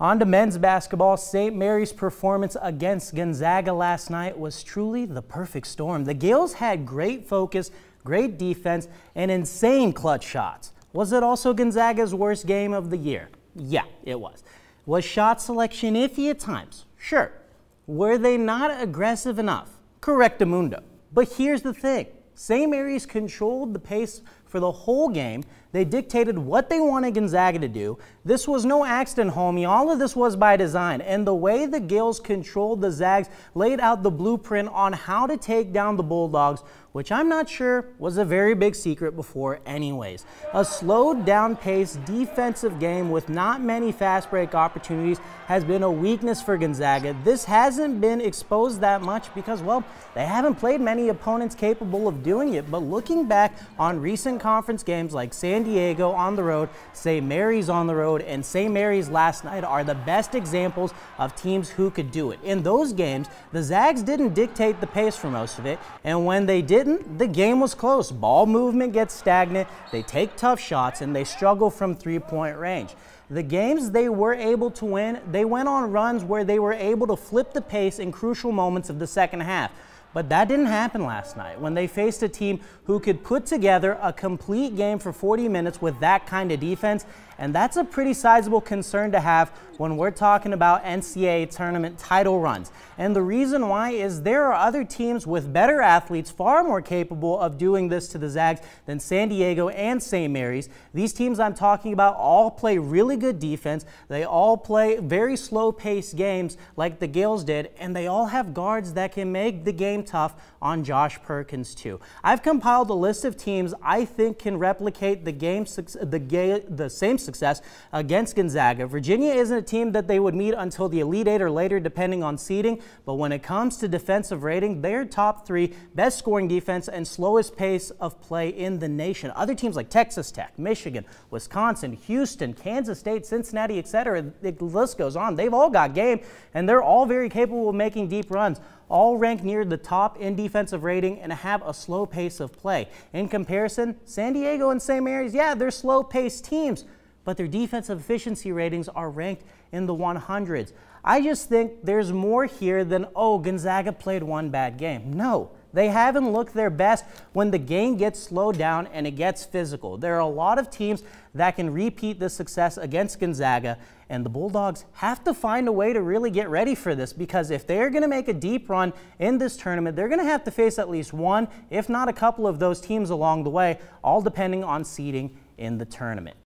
On to men's basketball, St. Mary's performance against Gonzaga last night was truly the perfect storm. The Gales had great focus, great defense, and insane clutch shots. Was it also Gonzaga's worst game of the year? Yeah, it was. Was shot selection iffy at times? Sure. Were they not aggressive enough? Correctamundo. But here's the thing. St. Mary's controlled the pace for the whole game. They dictated what they wanted Gonzaga to do. This was no accident, homie. All of this was by design. And the way the Gales controlled the Zags laid out the blueprint on how to take down the Bulldogs, which I'm not sure was a very big secret before anyways. A slowed down pace defensive game with not many fast break opportunities has been a weakness for Gonzaga. This hasn't been exposed that much because, well, they haven't played many opponents capable of doing it. But looking back on recent conference games like San Diego on the road, St. Mary's on the road, and St. Mary's last night are the best examples of teams who could do it. In those games, the Zags didn't dictate the pace for most of it, and when they didn't, the game was close. Ball movement gets stagnant, they take tough shots, and they struggle from three-point range. The games they were able to win, they went on runs where they were able to flip the pace in crucial moments of the second half. But that didn't happen last night when they faced a team who could put together a complete game for 40 minutes with that kind of defense. And that's a pretty sizable concern to have when we're talking about NCAA tournament title runs. And the reason why is there are other teams with better athletes far more capable of doing this to the Zags than San Diego and St. Mary's. These teams I'm talking about all play really good defense. They all play very slow-paced games like the Gales did, and they all have guards that can make the game tough on Josh Perkins too. I've compiled a list of teams I think can replicate the same success against Gonzaga. Virginia isn't a team that they would meet until the Elite Eight or later depending on seeding, but when it comes to defensive rating, they're top 3, best scoring defense and slowest pace of play in the nation. Other teams like Texas Tech, Michigan, Wisconsin, Houston, Kansas State, Cincinnati, etc., the list goes on. They've all got game, and they're all very capable of making deep runs. All rank near the top in defensive rating and have a slow pace of play. In comparison, San Diego and St. Mary's, yeah, they're slow-paced teams, but their defensive efficiency ratings are ranked in the 100s. I just think there's more here than, oh, Gonzaga played one bad game. No, they haven't looked their best when the game gets slowed down and it gets physical. There are a lot of teams that can repeat this success against Gonzaga, and the Bulldogs have to find a way to really get ready for this, because if they're going to make a deep run in this tournament, they're going to have to face at least one, if not a couple of those teams along the way, all depending on seeding in the tournament.